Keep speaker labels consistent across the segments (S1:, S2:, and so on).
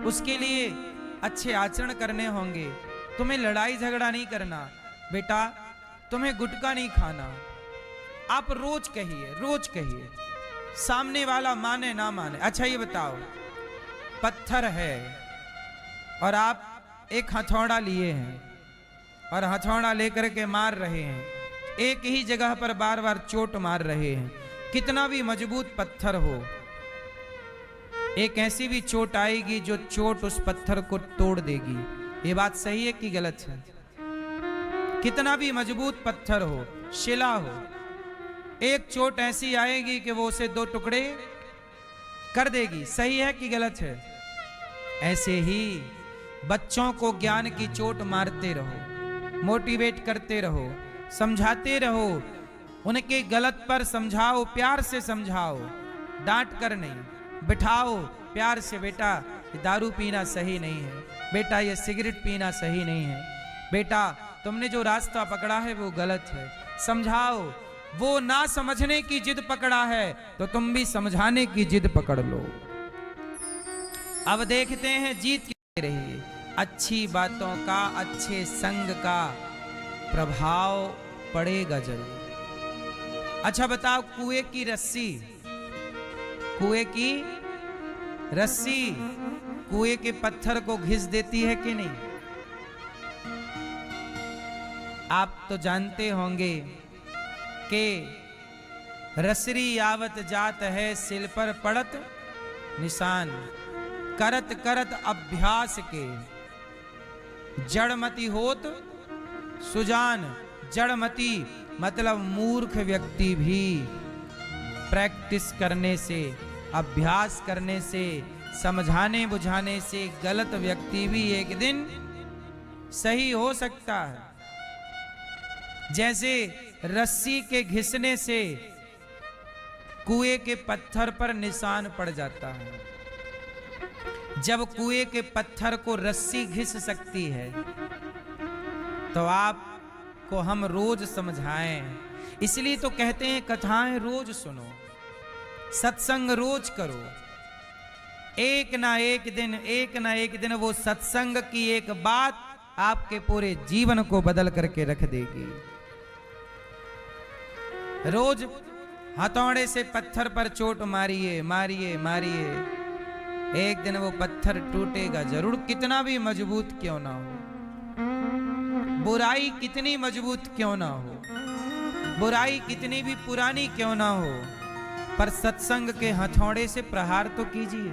S1: उसके लिए अच्छे आचरण करने होंगे। तुम्हें लड़ाई झगड़ा नहीं करना बेटा, तुम्हें गुटखा नहीं खाना। आप रोज कहिए, सामने वाला माने ना माने। अच्छा ये बताओ, पत्थर है और आप एक हथौड़ा लिए हैं और हथौड़ा लेकर के मार रहे हैं, एक ही जगह पर बार बार चोट मार रहे हैं। कितना भी मजबूत पत्थर हो, एक ऐसी भी चोट आएगी जो चोट उस पत्थर को तोड़ देगी। ये बात सही है कि गलत है? कितना भी मजबूत पत्थर हो, शिला हो, एक चोट ऐसी आएगी कि वो उसे दो टुकड़े कर देगी। सही है कि गलत है? ऐसे ही बच्चों को ज्ञान की चोट मारते रहो, मोटिवेट करते रहो, समझाते रहो, उनके गलत पर समझाओ, प्यार से समझाओ, डांट कर नहीं, बिठाओ प्यार से। बेटा ये दारू पीना सही नहीं है, बेटा ये सिगरेट पीना सही नहीं है, बेटा तुमने जो रास्ता पकड़ा है वो गलत है। समझाओ। वो ना समझने की जिद पकड़ा है तो तुम भी समझाने की जिद पकड़ लो। अब देखते हैं जीत की रही। अच्छी बातों का, अच्छे संग का प्रभाव पड़ेगा जरूर। अच्छा बताओ, कुएं की रस्सी, कुएं की रस्सी कुएं के पत्थर को घिस देती है कि नहीं? आप तो जानते होंगे कि रसरी आवत जात है, सिल पर पड़त निशान, करत करत अभ्यास के जड़मती होत सुजान। जड़मती मतलब मूर्ख व्यक्ति भी प्रैक्टिस करने से, अभ्यास करने से, समझाने बुझाने से गलत व्यक्ति भी एक दिन सही हो सकता है। जैसे रस्सी के घिसने से कुएं के पत्थर पर निशान पड़ जाता है। जब कुएं के पत्थर को रस्सी घिस सकती है तो आपको हम रोज समझाएं। इसलिए तो कहते हैं कथाएं रोज सुनो, सत्संग रोज करो। एक ना एक दिन वो सत्संग की एक बात आपके पूरे जीवन को बदल करके रख देगी। रोज हथौड़े से पत्थर पर चोट मारिए मारिए मारिए, एक दिन वो पत्थर टूटेगा जरूर, कितना भी मजबूत क्यों ना हो, बुराई कितनी मजबूत क्यों ना हो, बुराई कितनी भी पुरानी क्यों ना हो, पर सत्संग के हथौड़े से प्रहार तो कीजिए।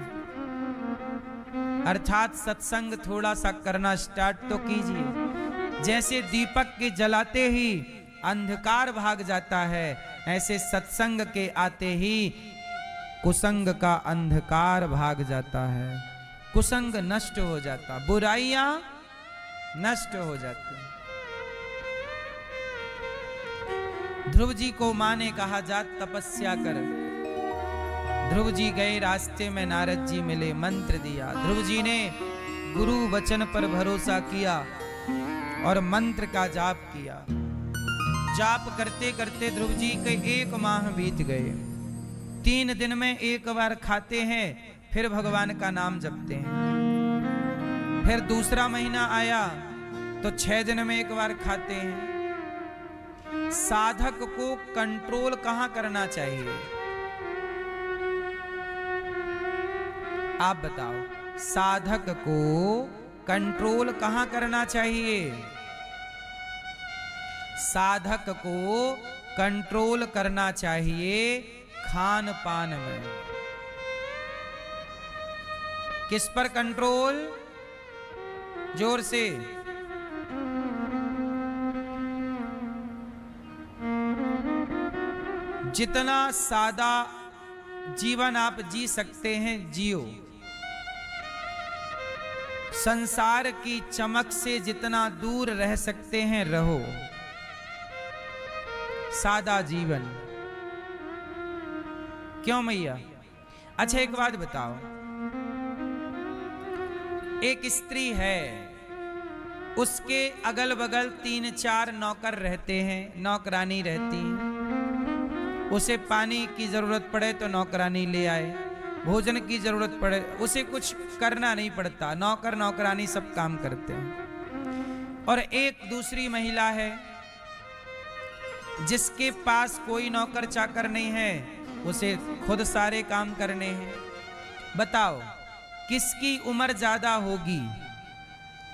S1: अर्थात सत्संग थोड़ा सा करना स्टार्ट तो कीजिए। जैसे दीपक के जलाते ही अंधकार भाग जाता है, ऐसे सत्संग के आते ही कुसंग का अंधकार भाग जाता है, कुसंग नष्ट हो जाता, बुराइयां नष्ट हो जाती। ध्रुव जी को मां ने कहा जा तपस्या कर। ध्रुव जी गए, रास्ते में नारद जी मिले, मंत्र दिया। ध्रुव जी ने गुरु वचन पर भरोसा किया और मंत्र का जाप किया। जाप करते करते ध्रुव जी के 1 माह बीत गए। 3 दिन में एक बार खाते हैं, फिर भगवान का नाम जपते हैं। फिर दूसरा महीना आया तो 6 दिन में एक बार खाते हैं। साधक को कंट्रोल कहां करना चाहिए? आप बताओ, साधक को कंट्रोल कहां करना चाहिए? साधक को कंट्रोल करना चाहिए खान पान में। किस पर कंट्रोल? जोर से। जितना सादा जीवन आप जी सकते हैं जियो। संसार की चमक से जितना दूर रह सकते हैं रहो। सादा जीवन। क्यों मैया? अच्छा एक बात बताओ, एक स्त्री है, उसके अगल बगल 3-4 नौकर रहते हैं, नौकरानी रहती है। उसे पानी की जरूरत पड़े तो नौकरानी ले आए, भोजन की जरूरत पड़े, उसे कुछ करना नहीं पड़ता, नौकर नौकरानी सब काम करते हैं। और एक दूसरी महिला है जिसके पास कोई नौकर चाकर नहीं है, उसे खुद सारे काम करने हैं। बताओ किसकी उम्र ज्यादा होगी,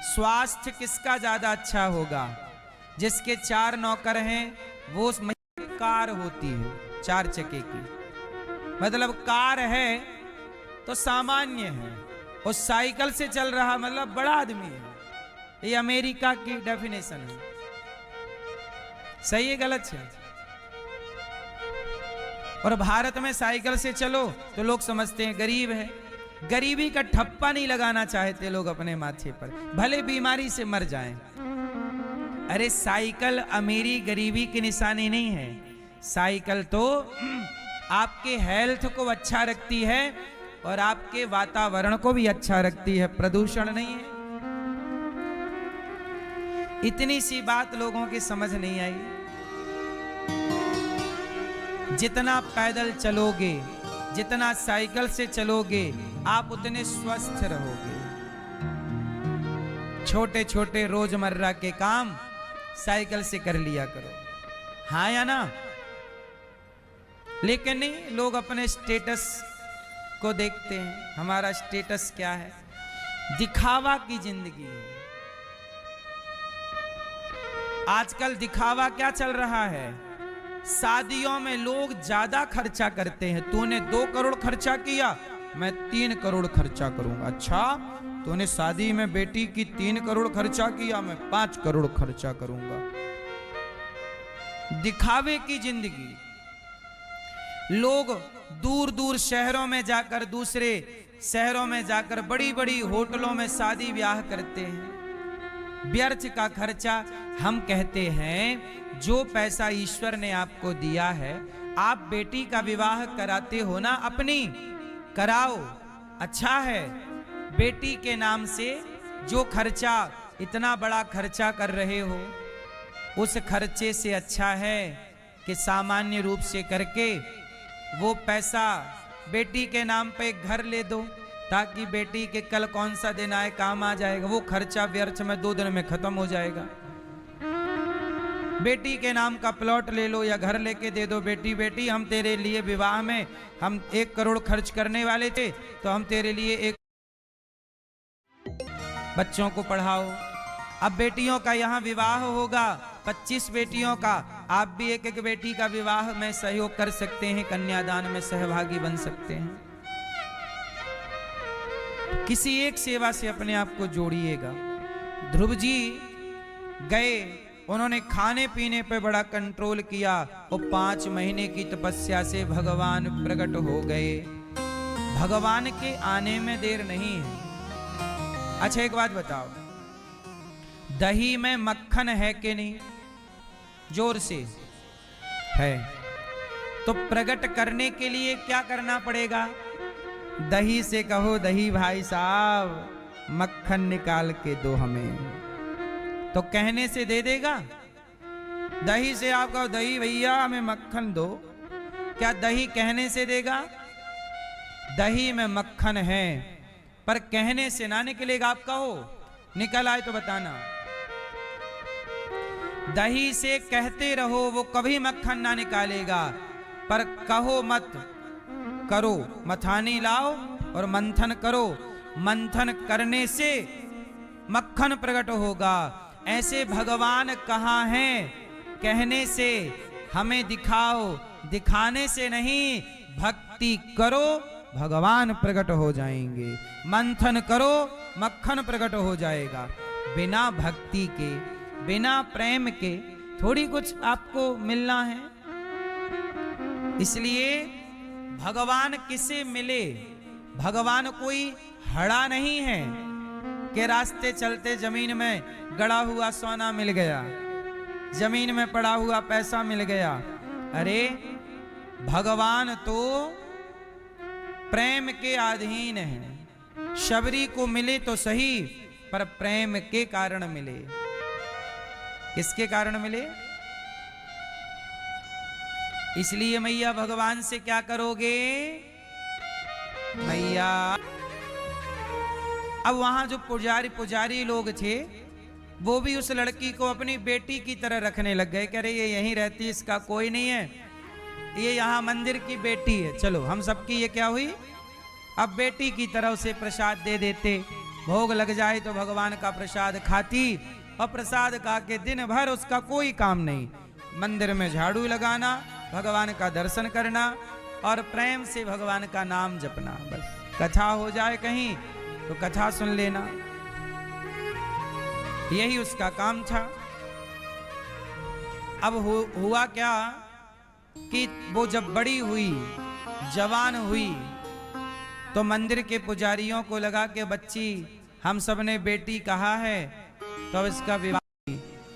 S1: स्वास्थ्य किसका ज्यादा अच्छा होगा? जिसके 4 नौकर हैं वो कार होती है 4 चक्के की, मतलब कार है तो सामान्य है, और साइकिल से चल रहा मतलब बड़ा आदमी है। ये अमेरिका की डेफिनेशन है। सही है गलत है? और भारत में साइकिल से चलो तो लोग समझते हैं गरीब है। गरीबी का ठप्पा नहीं लगाना चाहते लोग अपने माथे पर, भले बीमारी से मर जाएं। अरे साइकिल अमीरी गरीबी की निशानी नहीं है, साइकिल तो आपके हेल्थ को अच्छा रखती है और आपके वातावरण को भी अच्छा रखती है, प्रदूषण नहीं है। इतनी सी बात लोगों की समझ नहीं आई। जितना पैदल चलोगे, जितना साइकिल से चलोगे, आप उतने स्वस्थ रहोगे। छोटे छोटे रोजमर्रा के काम साइकिल से कर लिया करो, हाँ या ना? लेकिन नहीं, लोग अपने स्टेटस को देखते हैं। हमारा स्टेटस क्या है? दिखावा की जिंदगी है। आजकल दिखावा क्या चल रहा है? शादियों में लोग ज्यादा खर्चा करते हैं। तूने 2 करोड़ खर्चा किया, मैं 3 करोड़ खर्चा करूंगा। अच्छा, तूने शादी में बेटी की 3 करोड़ खर्चा किया, मैं 5 करोड़ खर्चा करूंगा। दिखावे की जिंदगी। लोग दूर दूर शहरों में जाकर, दूसरे शहरों में जाकर बड़ी बड़ी होटलों में शादी ब्याह करते हैं। व्यर्थ का खर्चा। हम कहते हैं जो पैसा ईश्वर ने आपको दिया है, आप बेटी का विवाह कराते हो ना, अपनी कराओ, अच्छा है। बेटी के नाम से जो खर्चा, इतना बड़ा खर्चा कर रहे हो, उस खर्चे से अच्छा है कि सामान्य रूप से करके वो पैसा बेटी के नाम पे एक घर ले दो, ताकि बेटी के कल कौन सा दिन आए काम आ जाएगा। वो खर्चा व्यर्थ में 2 दिन में खत्म हो जाएगा। बेटी के नाम का प्लॉट ले लो या घर लेके दे दो। बेटी बेटी हम तेरे लिए विवाह में हम 1 करोड़ खर्च करने वाले थे, तो हम तेरे लिए 1 बच्चों को पढ़ाओ। अब बेटियों का यहाँ विवाह होगा, 25 बेटियों का, आप भी एक एक बेटी का विवाह में सहयोग कर सकते हैं, कन्यादान में सहभागी बन सकते हैं। किसी एक सेवा से अपने आप को जोड़िएगा। ध्रुव जी गए, उन्होंने खाने पीने पे बड़ा कंट्रोल किया, और 5 महीने की तपस्या से भगवान प्रकट हो गए। भगवान के आने में देर नहीं है। अच्छा एक बात बताओ, दही में मक्खन है कि नहीं? जोर से है। तो प्रकट करने के लिए क्या करना पड़ेगा? दही से कहो, दही भाई साहब मक्खन निकाल के दो हमें, तो कहने से दे देगा? दही से आप कहो, दही भैया हमें मक्खन दो, क्या दही कहने से देगा? दही में मक्खन है, पर कहने से ना निकलेगा। आप कहो निकल आए तो बताना। दही से कहते रहो, वो कभी मक्खन ना निकालेगा, पर कहो मत, करो, मथानी लाओ और मंथन करो। मंथन करने से मक्खन प्रकट होगा। ऐसे भगवान कहाँ हैं? कहने से। हमें दिखाओ, दिखाने से नहीं। भक्ति करो, भगवान प्रकट हो जाएंगे। मंथन करो, मक्खन प्रकट हो जाएगा। बिना भक्ति के, बिना प्रेम के थोड़ी कुछ आपको मिलना है। इसलिए भगवान किसे मिले? भगवान कोई हड़ा नहीं है कि रास्ते चलते जमीन में गड़ा हुआ सोना मिल गया, जमीन में पड़ा हुआ पैसा मिल गया। अरे भगवान तो प्रेम के अधीन है। शबरी को मिले तो सही, पर प्रेम के कारण मिले। किसके कारण मिले? इसलिए मैया भगवान से क्या करोगे? मैया। अब वहां जो पुजारी लोग थे वो भी उस लड़की को अपनी बेटी की तरह रखने लग गए। कह रहे ये यहीं रहती, इसका कोई नहीं है, ये यहाँ मंदिर की बेटी है, चलो हम सबकी ये क्या हुई अब बेटी की तरह उसे प्रसाद दे देते। भोग लग जाए तो भगवान का प्रसाद खाती, और प्रसाद खा के दिन भर उसका कोई काम नहीं, मंदिर में झाड़ू लगाना, भगवान का दर्शन करना और प्रेम से भगवान का नाम जपना। बस कथा हो जाए कहीं तो कथा सुन लेना, यही उसका काम था। अब हुआ क्या कि वो जब बड़ी हुई, जवान हुई, तो मंदिर के पुजारियों को लगा कि बच्ची हम सब ने बेटी कहा है तो अब इसका विवाह